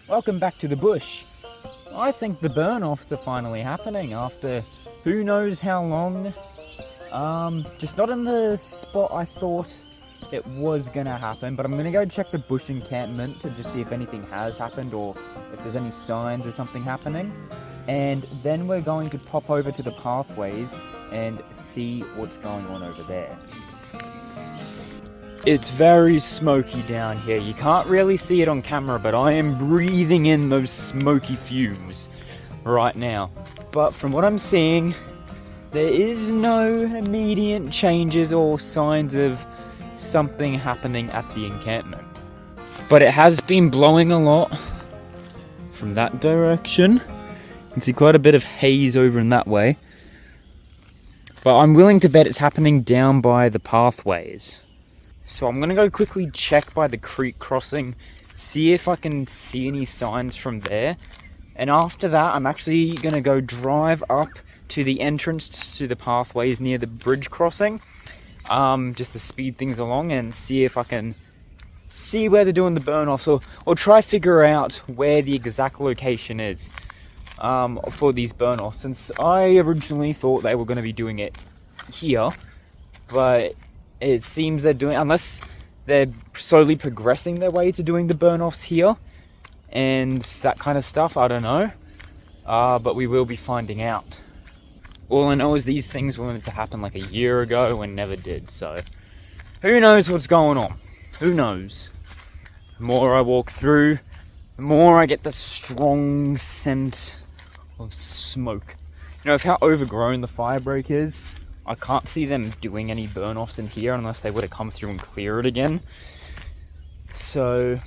Welcome back to the bush. I think the burn-offs are finally happening after who knows how long. Just not in the spot I thought it was gonna happen, but I'm gonna go check the bush encampment to just see if anything has happened or if there's any signs of something happening. And then we're going to pop over to the pathways and see what's going on over there. It's very smoky down here. You can't really see it on camera, but I am breathing in those smoky fumes right now. But from what I'm seeing, there is no immediate changes or signs of something happening at the encampment. But it has been blowing a lot from that direction. You can see quite a bit of haze over in that way. But I'm willing to bet it's happening down by the pathways. So I'm gonna go quickly check by the creek crossing, see if I can see any signs from there. And after that, I'm actually gonna go drive up to the entrance to the pathways near the bridge crossing, just to speed things along and see if I can see where they're doing the burn-offs, or try figure out where the exact location is for these burn-offs, since I originally thought they were gonna be doing it here, but it seems they're doing, unless they're slowly progressing their way to doing the burn-offs here and that kind of stuff, I don't know. But we will be finding out. All I know is these things were meant to happen like a year ago and never did, so who knows what's going on? Who knows? The more I walk through, the more I get the strong scent of smoke. You know, of how overgrown the firebreak is, I can't see them doing any burn-offs in here unless they were to come through and clear it again. So,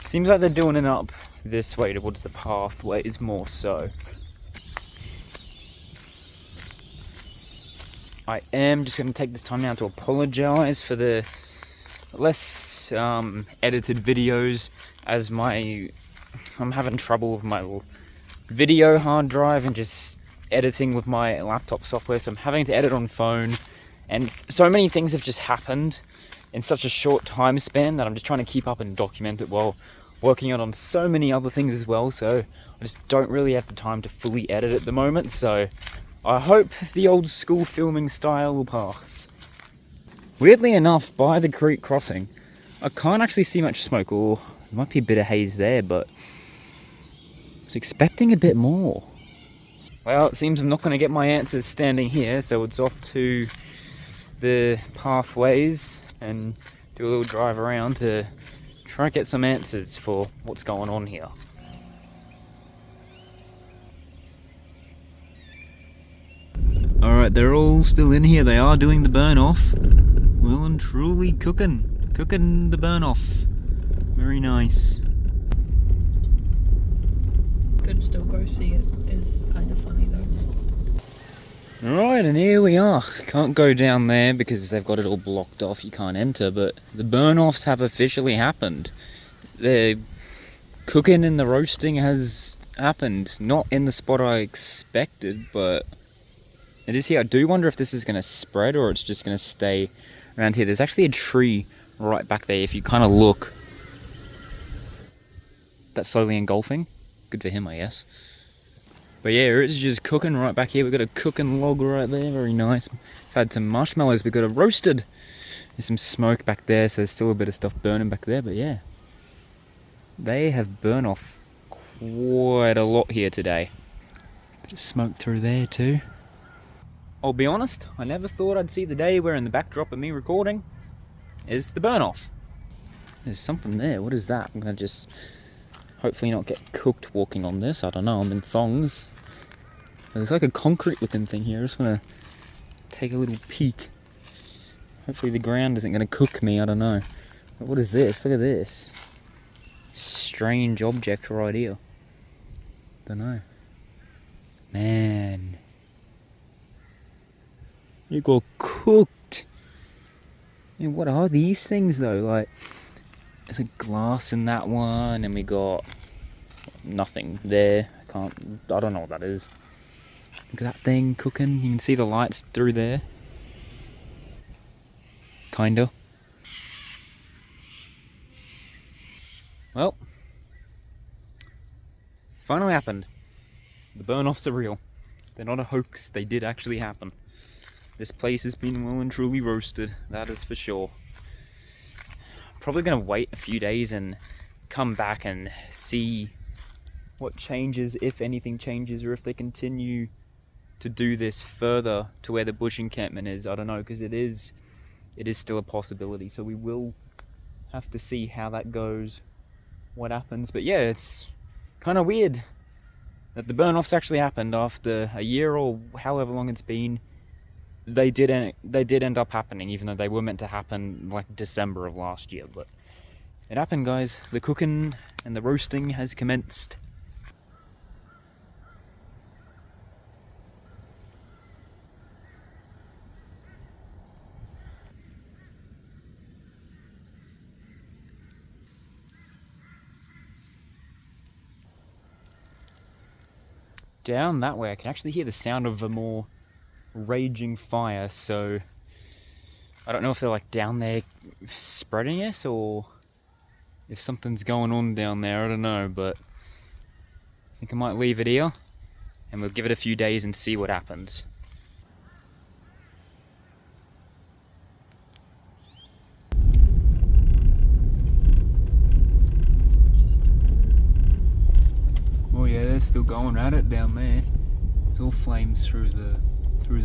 seems like they're doing it up this way towards the pathways more so. I am just going to take this time now to apologise for the less edited videos, as I'm having trouble with my video hard drive and just editing with my laptop software, so I'm having to edit on phone, and so many things have just happened in such a short time span that I'm just trying to keep up and document it while working on so many other things as well, so I just don't really have the time to fully edit at the moment, so I hope the old school filming style will pass. Weirdly enough, by the creek crossing, I can't actually see much smoke, or there might be a bit of haze there, but I was expecting a bit more. Well, it seems I'm not going to get my answers standing here, so it's off to the pathways and do a little drive around to try and get some answers for what's going on here. Alright, they're all still in here. They are doing the burn off. Well and truly cooking the burn off. Very nice. Could still go see it. Is kind of funny though. Alright, and here we are. Can't go down there because they've got it all blocked off. You can't enter, but the burn-offs have officially happened. The cooking and the roasting has happened. Not in the spot I expected, but it is here. I do wonder if this is going to spread or it's just going to stay around here. There's actually a tree right back there. If you kind of look, that's slowly engulfing. Good for him, I guess. But yeah, it's just cooking right back here. We've got a cooking log right there, very nice. We've had some marshmallows, we've got a roasted. There's some smoke back there, so there's still a bit of stuff burning back there, but yeah. They have burned off quite a lot here today. Bit of smoke through there too. I'll be honest, I never thought I'd see the day where in the backdrop of me recording is the burn off. There's something there, what is that? I'm gonna just hopefully not get cooked walking on this, I don't know, I'm in thongs. There's like a concrete looking thing here, I just want to take a little peek. Hopefully the ground isn't going to cook me, I don't know. But what is this? Look at this. Strange object right here. Don't know. Man. You got cooked. And what are these things though? Like, there's a glass in that one, and we got nothing there. I don't know what that is. Look at that thing cooking. You can see the lights through there. Kinda. Well, Finally happened. The burn-offs are real. They're not a hoax, they did actually happen. This place has been well and truly roasted, that is for sure. Probably gonna wait a few days and come back and see what changes, if anything changes, or if they continue to do this further to where the bush encampment is. I don't know, because it is still a possibility, so we will have to see how that goes, what happens. But yeah, it's kind of weird that the burn-offs actually happened after a year or however long it's been. They did end up happening, even though they were meant to happen like December of last year. But it happened, guys. The cooking and the roasting has commenced. Down that way, I can actually hear the sound of a more raging fire, so I don't know if they're like down there spreading it or if something's going on down there, I don't know, but I think I might leave it here and we'll give it a few days and see what happens. Oh yeah, they're still going at it down there. It's all flames through the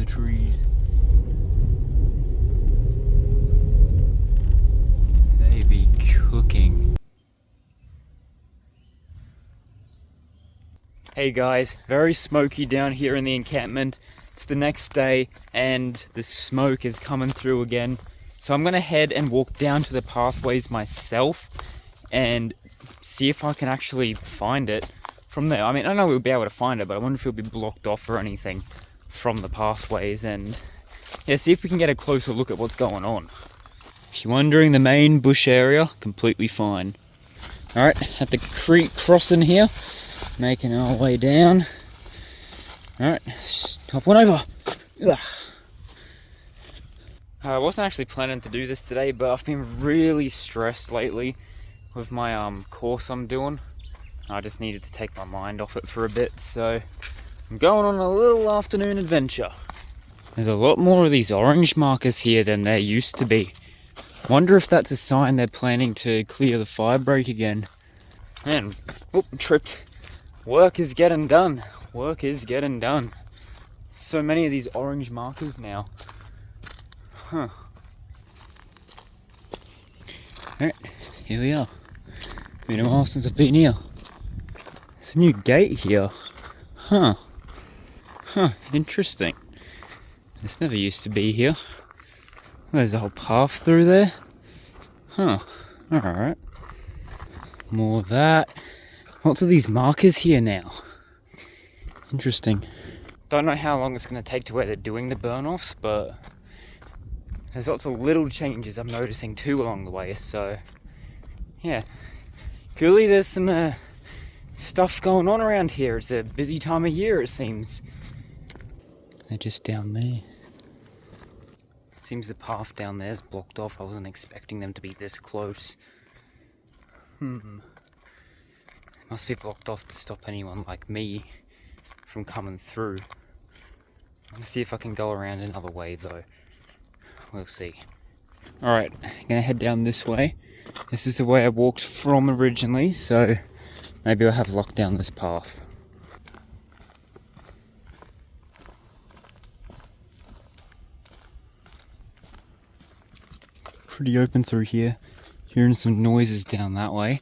trees. They be cooking. Hey guys, very smoky down here in the encampment. It's the next day and the smoke is coming through again. So I'm gonna head and walk down to the pathways myself and see if I can actually find it from there. I mean, I know we'll be able to find it, but I wonder if it'll be blocked off or anything from the pathways, and yeah, see if we can get a closer look at what's going on. If you're wondering, the main bush area, completely fine. Alright, at the creek crossing here, making our way down. Alright, hop on over. Ugh. I wasn't actually planning to do this today, but I've been really stressed lately with my course I'm doing. I just needed to take my mind off it for a bit, so I'm going on a little afternoon adventure. There's a lot more of these orange markers here than there used to be. Wonder if that's a sign they're planning to clear the fire break again. Man, oh, tripped. Work is getting done. Work is getting done. So many of these orange markers now. Huh. Alright, here we are. Been a while since I've been here. It's a new gate here. Huh. Huh, interesting. This never used to be here. There's a whole path through there. Huh. Alright. More of that. Lots of these markers here now. Interesting. Don't know how long it's going to take to where they're doing the burn-offs, but there's lots of little changes I'm noticing too along the way, so yeah. Clearly there's some stuff going on around here. It's a busy time of year, it seems. They're just down there. Seems the path down there is blocked off. I wasn't expecting them to be this close. It must be blocked off to stop anyone like me from coming through. I'm gonna see if I can go around another way though. We'll see. Alright, gonna head down this way. This is the way I walked from originally, so maybe I'll have luck down this path. Pretty open through here. Hearing some noises down that way.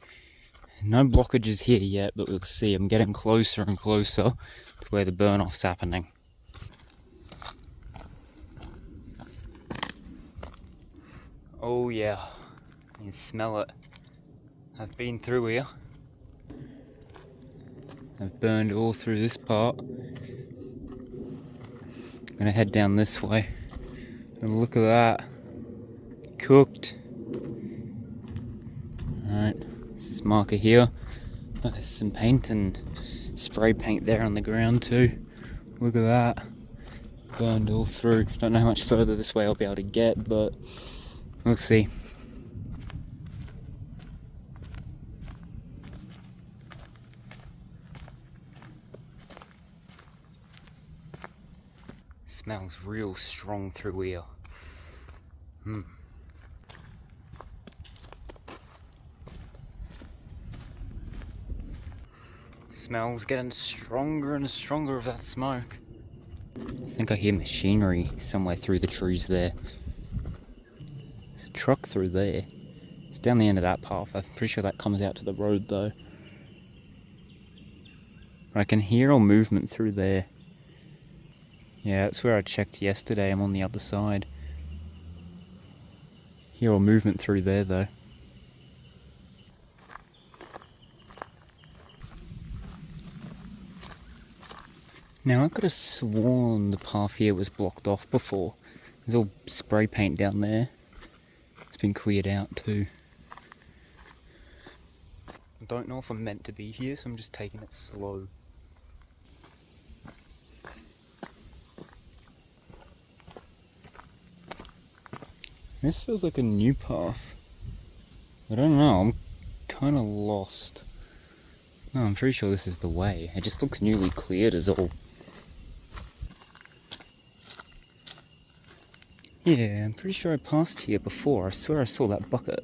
No blockages here yet, but we'll see. I'm getting closer and closer to where the burn-off's happening. Oh yeah, you can smell it. I've been through here. I've burned all through this part. I'm gonna head down this way. And look at that. Cooked. Alright, this is marker here. Oh, there's some paint and spray paint there on the ground too. Look at that. Burned all through. Don't know how much further this way I'll be able to get, but we'll see. smells real strong through here. Smells getting stronger and stronger of that smoke. I think I hear machinery somewhere through the trees there. There's a truck through there. It's down the end of that path. I'm pretty sure that comes out to the road though. I can hear all movement through there. Yeah, that's where I checked yesterday. I'm on the other side. Hear all movement through there though. Now I could have sworn the path here was blocked off before. There's all spray paint down there. It's been cleared out too. I don't know if I'm meant to be here, so I'm just taking it slow. This feels like a new path. I don't know, I'm kind of lost. No, I'm pretty sure this is the way. It just looks newly cleared as all. Yeah, I'm pretty sure I passed here before. I swear I saw that bucket.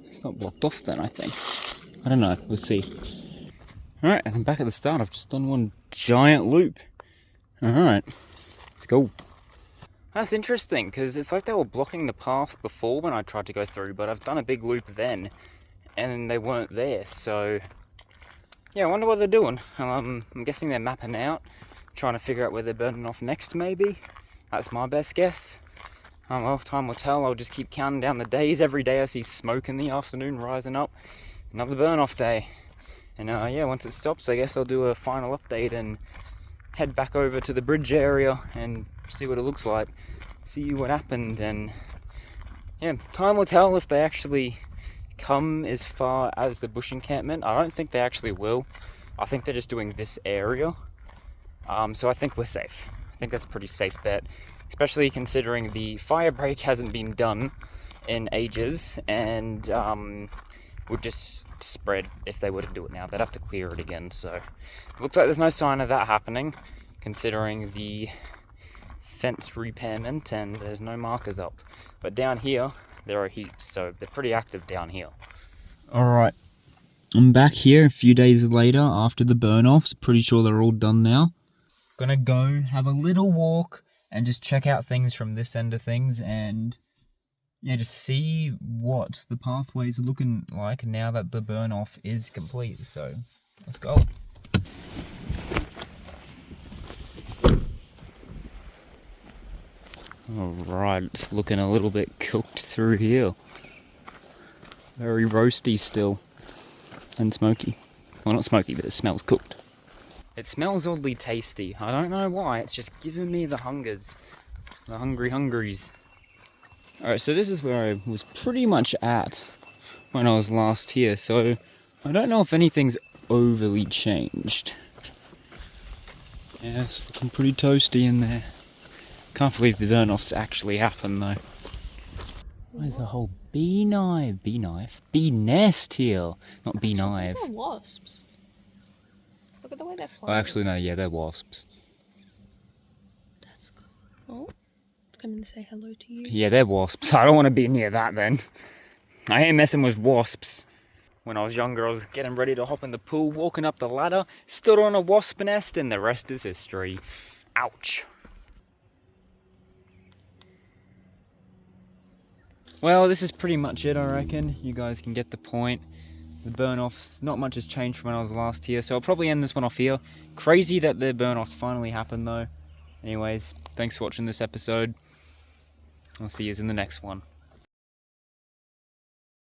It's not blocked off then, I think. I don't know, we'll see. Alright, and I'm back at the start. I've just done one giant loop. Alright, let's go. That's interesting, because it's like they were blocking the path before when I tried to go through, but I've done a big loop then, and they weren't there, so... Yeah, I wonder what they're doing. I'm guessing they're mapping out, trying to figure out where they're burning off next, maybe. That's my best guess. Well, time will tell. I'll just keep counting down the days. Every day I see smoke in the afternoon rising up. Another burn-off day. And yeah, once it stops, I guess I'll do a final update and head back over to the bridge area and see what it looks like. See what happened, and yeah, time will tell if they actually come as far as the bush encampment. I don't think they actually will. I think they're just doing this area. So I think we're safe. I think that's a pretty safe bet, especially considering the fire break hasn't been done in ages, and would just spread if they were to do it now. They'd have to clear it again, so it looks like there's no sign of that happening, considering the fence repairment, and there's no markers up. But down here, there are heaps, so they're pretty active down here. Alright, I'm back here a few days later after the burn-offs. Pretty sure they're all done now. Gonna go have a little walk and just check out things from this end of things, and yeah, just see what the pathways are looking like now that the burn-off is complete. So let's go. Alright, it's looking a little bit cooked through here. Very roasty still. And smoky. Well, not smoky, but it smells cooked. It smells oddly tasty. I don't know why, it's just giving me the hungers. The hungries. Alright, so this is where I was pretty much at when I was last here, so I don't know if anything's overly changed. Yeah, it's looking pretty toasty in there. Can't believe the burn-offs actually happened though. There's a whole bee nest here. Not beehive. They're wasps. Look at the way they're Oh, flying. actually no, yeah, they're wasps. That's cool. Oh, it's coming to say hello to you. Yeah, they're wasps. I don't want to be near that then. I ain't messing with wasps. When I was younger, I was getting ready to hop in the pool, walking up the ladder, stood on a wasp nest, and the rest is history. Ouch. Well, this is pretty much it, I reckon. You guys can get the point. The burn-offs, not much has changed from when I was last here, so I'll probably end this one off here. Crazy that the burn-offs finally happened though. Anyways, thanks for watching this episode. I'll see you in the next one.